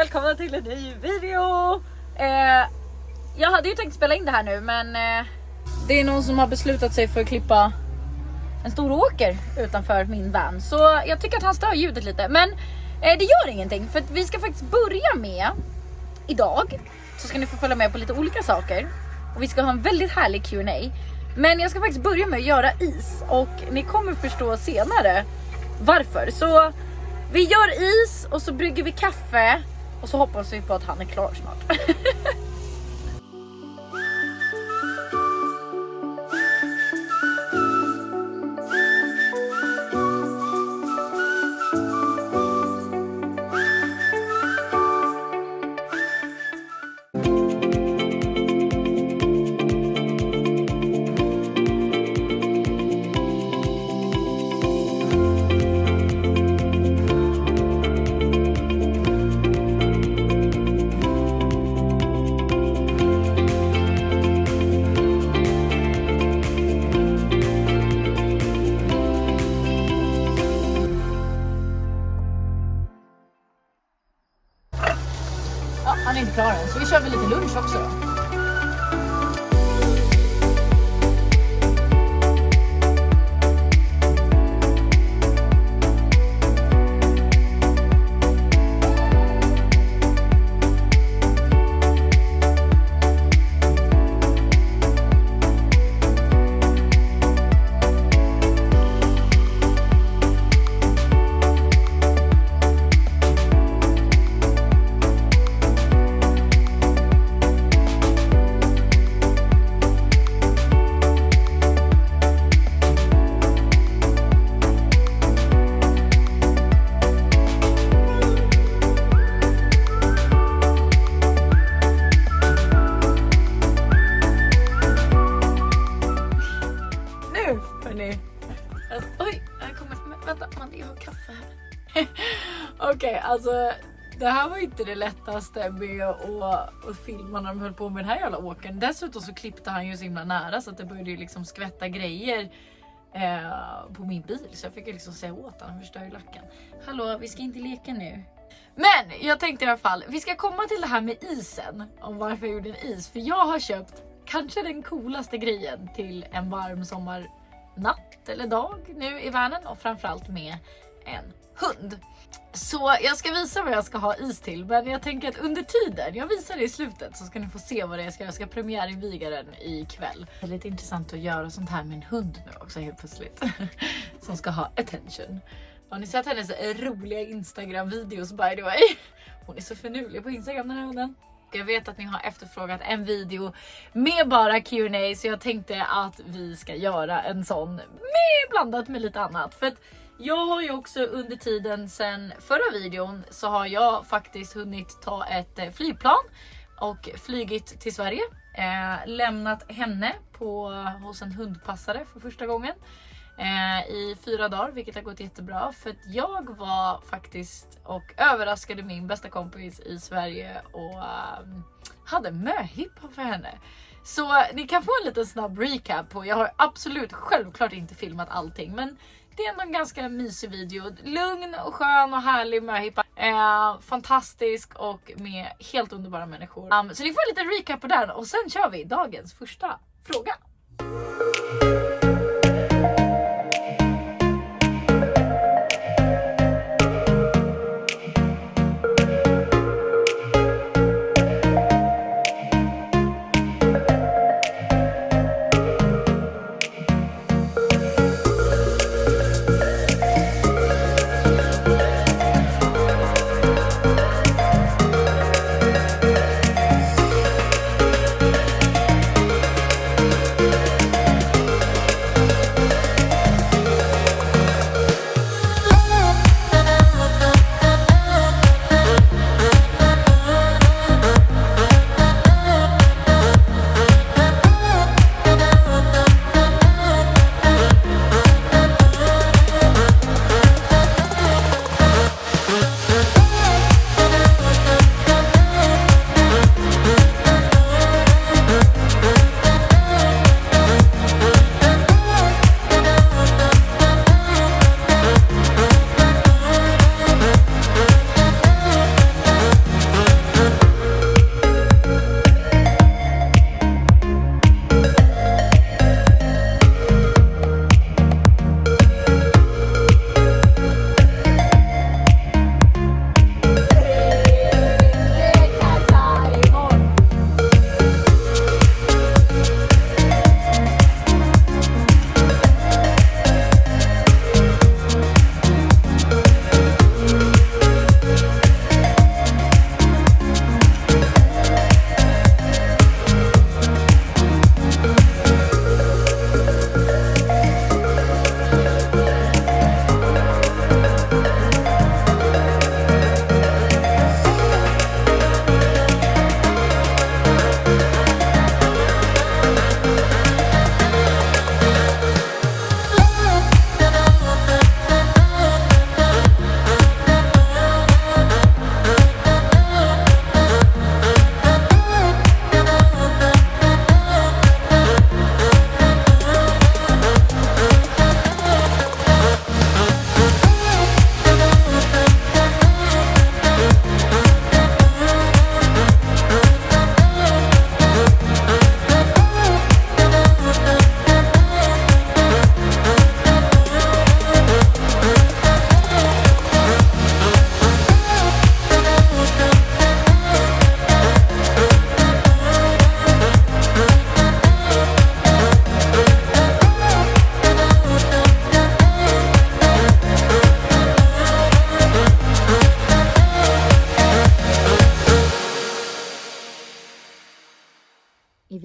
välkomna till en ny video. Jag hade ju tänkt spela in det här nu, men det är någon som har beslutat sig för att klippa en stor åker utanför min van. Så jag tycker att han stör ljudet lite, men det gör ingenting, för att vi ska faktiskt börja med idag. Så ska ni få följa med på lite olika saker. Och vi ska ha en väldigt härlig Q&A. Men jag ska faktiskt börja med att göra is, och ni kommer förstå senare varför. Så vi gör is och så brygger vi kaffe och så hoppas vi på att han är klar snart. Ja, han är inte klar än, så vi kör väl lite lunch också då. Oj, jag kommer. Vänta, jag har kaffe här. Okej, alltså det här var inte det lättaste med att filma när de höll på med den här jävla åkern. Dessutom så klippte han ju så himla nära så att det började ju liksom skvätta grejer på min bil. Så jag fick ju liksom säga åt honom, förstör ju lacken. Hallå, vi ska inte leka nu. Men jag tänkte i alla fall, vi ska komma till det här med isen. Om varför jag gjorde en is. För jag har köpt kanske den coolaste grejen till en varm sommarnatt eller dag nu i världen, och framförallt med en hund. Så jag ska visa vad jag ska ha is till, men jag tänker att under tiden, jag visar det i slutet, så ska ni få se vad det är. Jag ska premiärinviga den ikväll. Det är lite intressant att göra sånt här med en hund nu också helt plötsligt. Som ska ha attention. Har ni sett hennes roliga Instagram-videos by the way? Hon är så förnulig på Instagram, den här hunden. Jag vet att ni har efterfrågat en video med bara Q&A, så jag tänkte att vi ska göra en sån med blandat med lite annat. För att jag har ju också under tiden sen förra videon så har jag faktiskt hunnit ta ett flygplan och flygit till Sverige. Lämnat henne hos en hundpassare för första gången i 4 dagar, vilket har gått jättebra. För att jag var faktiskt och överraskade min bästa kompis i Sverige och hade möhippa för henne. Så ni kan få en liten snabb recap på. Jag har absolut självklart inte filmat allting, men det är ändå en ganska mysig video. Lugn och skön och härlig möhippa. Fantastisk och med helt underbara människor. Så ni får en liten recap på den, och sen kör vi dagens första fråga.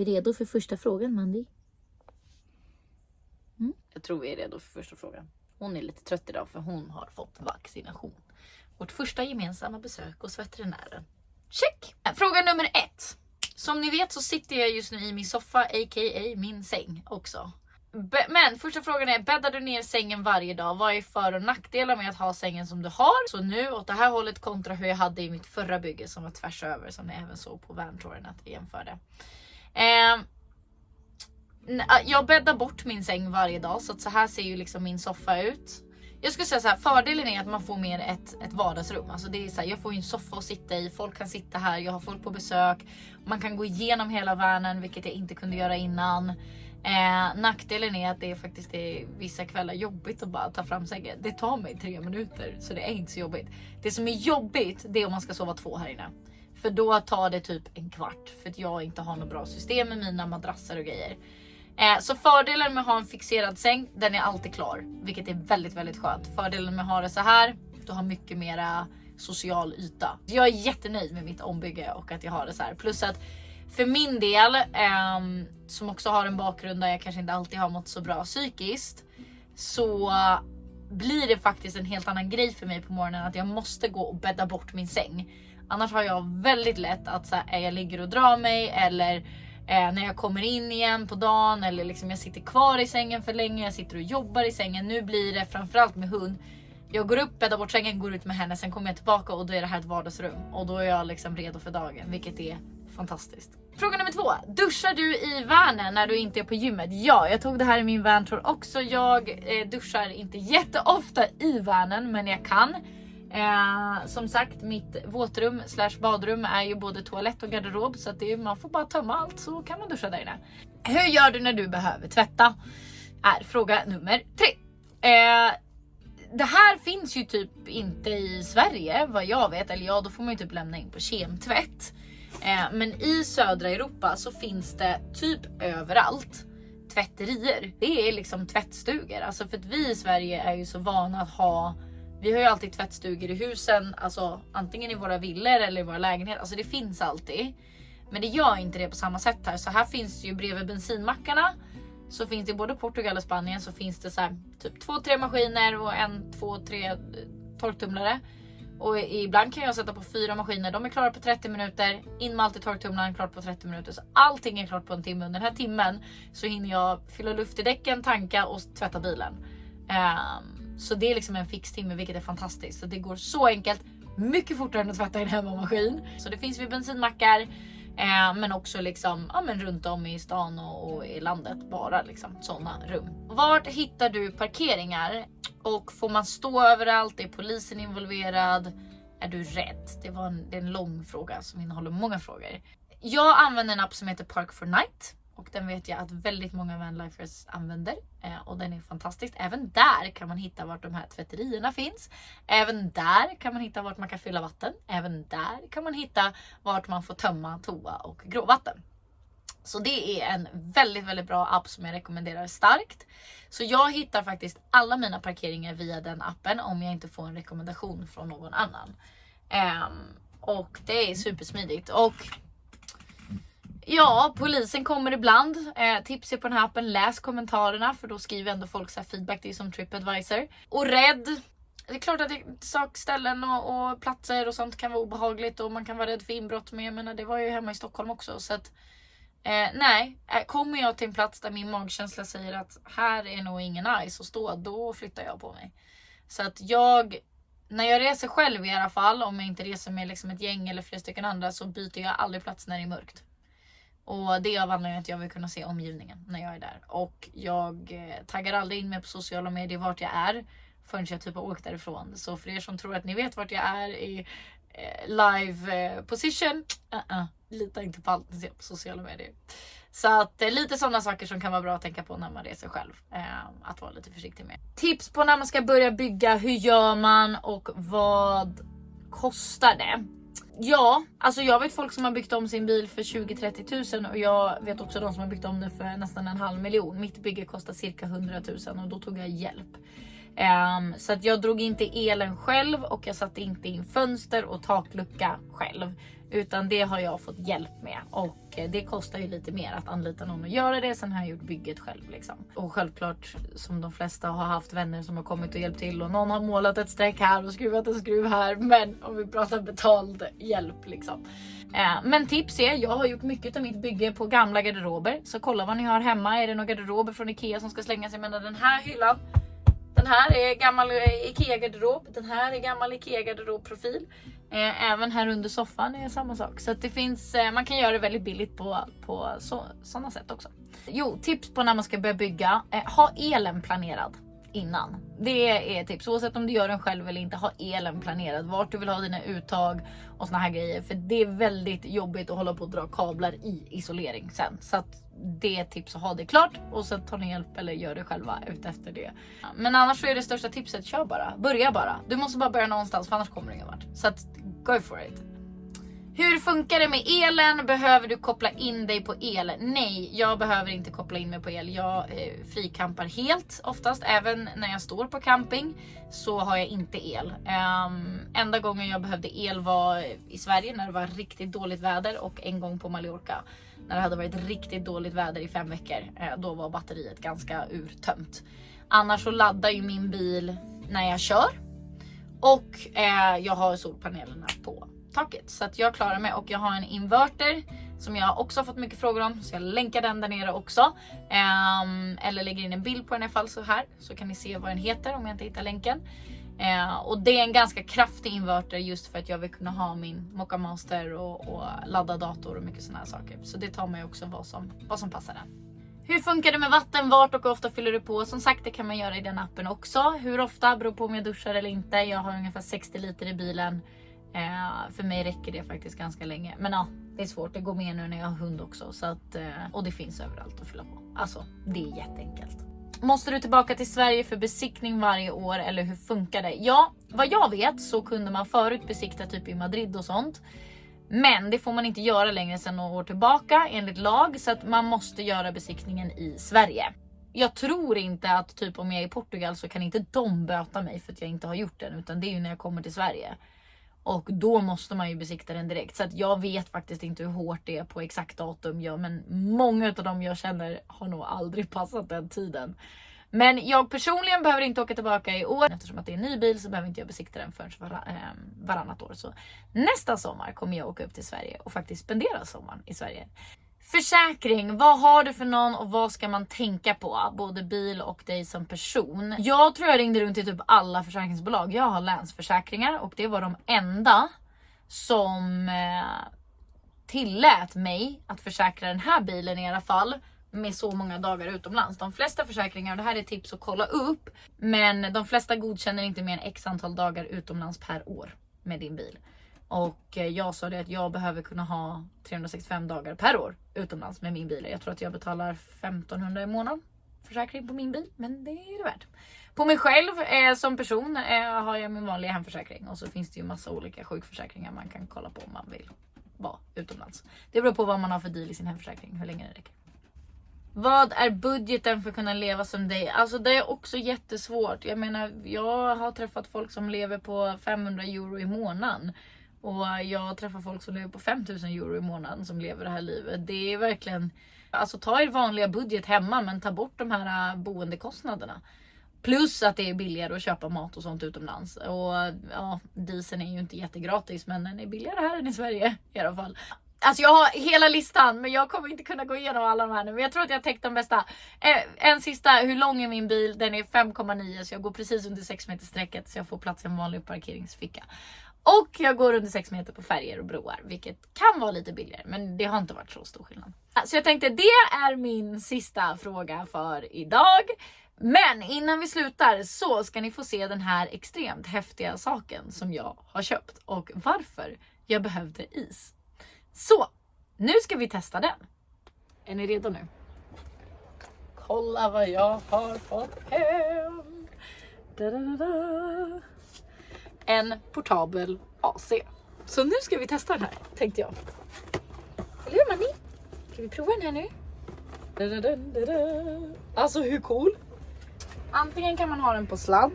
vi redo för första frågan, Mandy? Jag tror vi är redo för första frågan. Hon är lite trött idag för hon har fått vaccination. Vårt första gemensamma besök hos veterinären. Check! Fråga nummer 1. Som ni vet så sitter jag just nu i min soffa, a.k.a. min säng också. Men första frågan är, bäddar du ner sängen varje dag? Vad är för- och nackdelar med att ha sängen som du har? Så nu åt det här hållet kontra hur jag hade i mitt förra bygge som var tvärs över, som ni även såg på Vantouren att jag jämförde. Jag bäddar bort min säng varje dag, så att så här ser ju liksom min soffa ut. Jag skulle säga så här, fördelen är att man får mer ett vardagsrum. Alltså det är så här, jag får ju en soffa att sitta i, folk kan sitta här, jag har folk på besök. Man kan gå igenom hela värnen, vilket jag inte kunde göra innan. Nackdelen är att det faktiskt är vissa kvällar jobbigt att bara ta fram sängen. Det tar mig 3 minuter, så det är inte så jobbigt. Det som är jobbigt, det är om man ska sova 2 här inne. För då tar det typ en kvart, för att jag inte har något bra system med mina madrasser och grejer. Så fördelen med att ha en fixerad säng, den är alltid klar, vilket är väldigt, väldigt skönt. Fördelen med att ha det så här, du har mycket mera social yta. Jag är jättenöjd med mitt ombygge och att jag har det så här. Plus att för min del, som också har en bakgrund där jag kanske inte alltid har mått så bra psykiskt, så blir det faktiskt en helt annan grej för mig på morgonen att jag måste gå och bädda bort min säng. Annars har jag väldigt lätt att så här, jag ligger och drar mig, eller när jag kommer in igen på dagen, eller liksom jag sitter kvar i sängen för länge, jag sitter och jobbar i sängen. Nu blir det framförallt med hund. Jag går upp, bäddar bort sängen, går ut med henne, sen kommer jag tillbaka och då är det här ett vardagsrum. Och då är jag liksom redo för dagen, vilket är fantastiskt. Fråga nummer 2. Duschar du i vanen när du inte är på gymmet? Ja, jag tog det här i min vantour också. Jag duschar inte jätteofta i vanen, men jag kan. Som sagt, mitt våtrum / badrum är ju både toalett och garderob, så att man får bara tömma allt så kan man duscha där inne. Hur gör du när du behöver tvätta? Är fråga nummer 3. Det här finns ju typ inte i Sverige vad jag vet, eller ja, då får man ju typ lämna in på kemtvätt. Men i södra Europa så finns det typ överallt tvätterier. Det är liksom tvättstugor, alltså för att vi i Sverige är ju så vana att ha. Vi har ju alltid tvättstugor i husen, alltså antingen i våra villor eller i våra lägenheter. Alltså det finns alltid. Men det gör inte det på samma sätt här. Så här finns det ju bredvid bensinmackarna. Så finns det både Portugal och Spanien, så finns det så här typ 2-3 maskiner och 1-2-3 torktumlare. Och ibland kan jag sätta på 4 maskiner. De är klara på 30 minuter. In med allt i torktumlaren, klart på 30 minuter. Så allting är klart på en timme. Under den här timmen så hinner jag fylla luft i däcken, tanka och tvätta bilen. Så det är liksom en fix timme, vilket är fantastiskt. Så det går så enkelt, mycket fortare än att tvätta i en hemmamaskin. Så det finns vid bensinmackar, men också liksom, ja, men runt om i stan och i landet, bara liksom sådana rum. Vart hittar du parkeringar? Och får man stå överallt? Är polisen involverad? Är du rädd? Det är en lång fråga som innehåller många frågor. Jag använder en app som heter Park for Night. Och den vet jag att väldigt många vanlifers använder. Och den är fantastisk. Även där kan man hitta vart de här tvätterierna finns. Även där kan man hitta vart man kan fylla vatten. Även där kan man hitta vart man får tömma toa och gråvatten. Så det är en väldigt, väldigt bra app som jag rekommenderar starkt. Så jag hittar faktiskt alla mina parkeringar via den appen om jag inte får en rekommendation från någon annan. Och det är supersmidigt. Och ja, polisen kommer ibland. Tips är på den här appen, läs kommentarerna, för då skriver ändå folk så här feedback, det är som TripAdvisor. Och rädd. Det är klart att sakställen och platser och sånt kan vara obehagligt och man kan vara rädd för inbrott, men jag menar, det var ju hemma i Stockholm också, så att nej, kommer jag till en plats där min magkänsla säger att här är nog ingen nice att stå, då flyttar jag på mig. Så att när jag reser själv i alla fall, om jag inte reser med liksom ett gäng eller flera stycken andra, så byter jag aldrig plats när det är mörkt. Och det är av anledningen att jag vill kunna se omgivningen när jag är där. Och jag taggar aldrig in mig på sociala medier vart jag är förrän jag typ har åkt därifrån. Så för er som tror att ni vet vart jag är i live position, lita inte på allt ni ser på sociala medier. Så att lite sådana saker som kan vara bra att tänka på när man reser själv. Att vara lite försiktig med. Tips på när man ska börja bygga, hur gör man och vad kostar det? Ja, alltså jag vet folk som har byggt om sin bil för 20-30 000 och jag vet också de som har byggt om den för nästan 500 000. Mitt bygge kostar cirka 100 000 och då tog jag hjälp. Så att jag drog inte elen själv och jag satte inte in fönster och taklucka själv. Utan det har jag fått hjälp med och det kostar ju lite mer att anlita någon och göra det. Sen har jag gjort bygget själv liksom. Och självklart som de flesta har haft vänner som har kommit och hjälpt till och någon har målat ett streck här och skruvat en skruv här. Men om vi pratar betald hjälp liksom. Men tips är, jag har gjort mycket av mitt bygge på gamla garderober. Så kolla vad ni har hemma. Är det några garderober från Ikea som ska slängas? Jag menar den här hyllan. Den här är gammal Ikea-garderob. Den här är gammal Ikea-garderob-profil. Även här under soffan är samma sak. Så att det finns, man kan göra det väldigt billigt på sådana sätt också. Jo, tips på när man ska börja bygga. Ha elen planerad innan. Det är tips. Oavsett om du gör den själv eller inte, ha elen planerad. Vart du vill ha dina uttag och såna här grejer. För det är väldigt jobbigt att hålla på och dra kablar i isolering sen. Så att det är ett tips att ha det klart. Och sen tar ni hjälp eller gör det själva ut efter det. Men annars så är det största tipset, kör bara. Börja bara. Du måste bara börja någonstans för annars kommer det ingen vart. Så att go for it. Hur funkar det med elen? Behöver du koppla in dig på el? Nej, jag behöver inte koppla in mig på el. Jag frikampar helt oftast. Även när jag står på camping så har jag inte el. Enda gången jag behövde el var i Sverige när det var riktigt dåligt väder. Och en gång på Mallorca när det hade varit riktigt dåligt väder i 5 veckor. Då var batteriet ganska urtömt. Annars så laddar ju min bil när jag kör. Och jag har solpanelerna på taket. Så att jag klarar mig och jag har en inverter som jag också har fått mycket frågor om. Så jag länkar den där nere också. Eller lägger in en bild på den i alla fall så här. Så kan ni se vad den heter om jag inte hittar länken. Och det är en ganska kraftig inverter just för att jag vill kunna ha min Mocha Master och ladda dator och mycket sådana här saker. Så det tar mig också vad som passar den. Hur funkar det med vatten? Vart och ofta fyller du på? Som sagt, det kan man göra i den appen också. Hur ofta beror på om jag duschar eller inte. Jag har ungefär 60 liter i bilen. För mig räcker det faktiskt ganska länge. Men ja, det är svårt. Det går med nu när jag har hund också. Så att, och det finns överallt att fylla på. Alltså, det är jätteenkelt. Måste du tillbaka till Sverige för besiktning varje år eller hur funkar det? Ja, vad jag vet så kunde man förut besikta typ i Madrid och sånt. Men det får man inte göra längre sedan några år tillbaka enligt lag. Så att man måste göra besiktningen i Sverige. Jag tror inte att typ om jag är i Portugal så kan inte de böta mig för att jag inte har gjort den. Utan det är ju när jag kommer till Sverige. Och då måste man ju besikta den direkt. Så att jag vet faktiskt inte hur hårt det är på exakt datum. Men många av dem jag känner har nog aldrig passat den tiden. Men jag personligen behöver inte åka tillbaka i år. Eftersom att det är en ny bil så behöver inte jag besikta den förrän varannat år. Så nästa sommar kommer jag åka upp till Sverige och faktiskt spendera sommaren i Sverige. Försäkring, vad har du för någon och vad ska man tänka på? Både bil och dig som person. Jag tror jag ringde runt till typ alla försäkringsbolag. Jag har Länsförsäkringar och det var de enda som tillät mig att försäkra den här bilen i alla fall. Med så många dagar utomlands. De flesta försäkringar, och det här är tips att kolla upp. Men de flesta godkänner inte mer än x antal dagar utomlands per år med din bil. Och jag sa det att jag behöver kunna ha 365 dagar per år utomlands med min bil. Jag tror att jag betalar 1500 i månaden försäkring på min bil. Men det är det värt. På mig själv som person har jag min vanliga hemförsäkring. Och så finns det ju massa olika sjukförsäkringar man kan kolla på om man vill vara utomlands. Det beror på vad man har för deal i sin hemförsäkring. Hur länge det räcker. Vad är budgeten för att kunna leva som dig? Alltså det är också jättesvårt. Jag menar, jag har träffat folk som lever på 500 euro i månaden. Och jag träffar folk som lever på 5000 euro i månaden som lever det här livet. Det är verkligen, alltså ta er vanliga budget hemma men ta bort de här boendekostnaderna. Plus att det är billigare att köpa mat och sånt utomlands. Och ja, dieseln är ju inte jättegratis men den är billigare här än i Sverige i alla fall. Alltså jag har hela listan men jag kommer inte kunna gå igenom alla de här nu. Men jag tror att jag har täckt de bästa. En sista, hur lång är min bil? Den är 5,9 så jag går precis under 6 meter sträcket så jag får plats i en vanlig parkeringsficka. Och jag går under 6 meter på färger och broar, vilket kan vara lite billigare, men det har inte varit så stor skillnad. Så jag tänkte det är min sista fråga för idag. Men innan vi slutar så ska ni få se den här extremt häftiga saken som jag har köpt och varför jag behövde is. Så, nu ska vi testa den. Är ni redo nu? Kolla vad jag har fått hem. Da-da-da-da. En portabel AC. Så nu ska vi testa den här, tänkte jag. Eller hur, Mandy? Ska vi prova den här nu? Da-da-da-da-da. Alltså hur cool? antingen kan man ha den på sladd.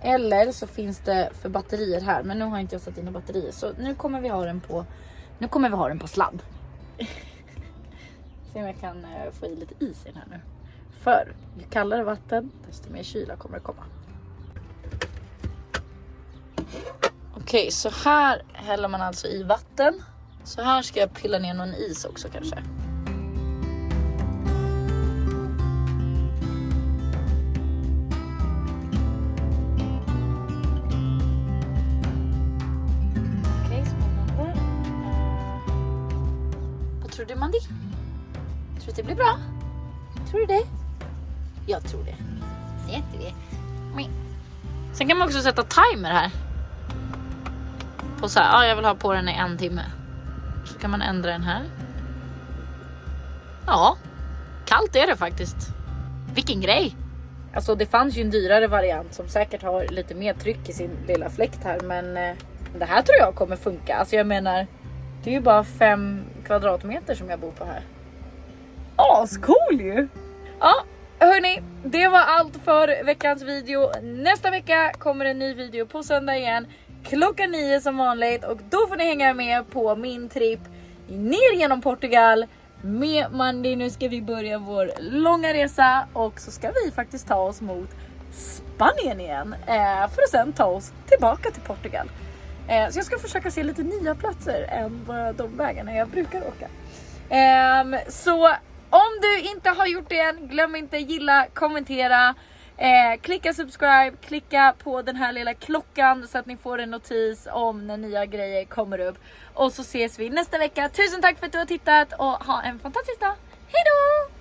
Eller så finns det för batterier här. Men nu har inte jag satt in några batterier. Så nu kommer vi ha den på sladd. Se om jag kan få i lite is i den här nu. För ju kallare vatten, desto mer kyla kommer det komma. Okej, så här häller man alltså i vatten. Så här ska jag pilla ner någon is också kanske. Okej, spännande. Vad tror du, Mandy? Tror du att det blir bra? Tror du det? Jag tror det. Ser du det? Men. Sen kan man också sätta timer här. På så här, jag vill ha på den i 1 timme. Så kan man ändra den här. Ja, kallt är det faktiskt. Vilken grej. Alltså det fanns ju en dyrare variant som säkert har lite mer tryck i sin lilla fläkt här. Men det här tror jag kommer funka. Alltså jag menar, det är ju bara 5 kvadratmeter som jag bor på här. Ascool ju! Ja, hörni, det var allt för veckans video. Nästa vecka kommer en ny video på söndag igen. Klockan 9 som vanligt. Och då får ni hänga med på min tripp ner genom Portugal med Mandy. Nu ska vi börja vår långa resa. Och så ska vi faktiskt ta oss mot Spanien igen. För att sen ta oss tillbaka till Portugal. Så jag ska försöka se lite nya platser än de vägarna jag brukar åka. Så om du inte har gjort det än, glöm inte gilla, kommentera, klicka subscribe, klicka på den här lilla klockan så att ni får en notis om när nya grejer kommer upp. Och så ses vi nästa vecka. Tusen tack för att du har tittat och ha en fantastisk dag. Hej då!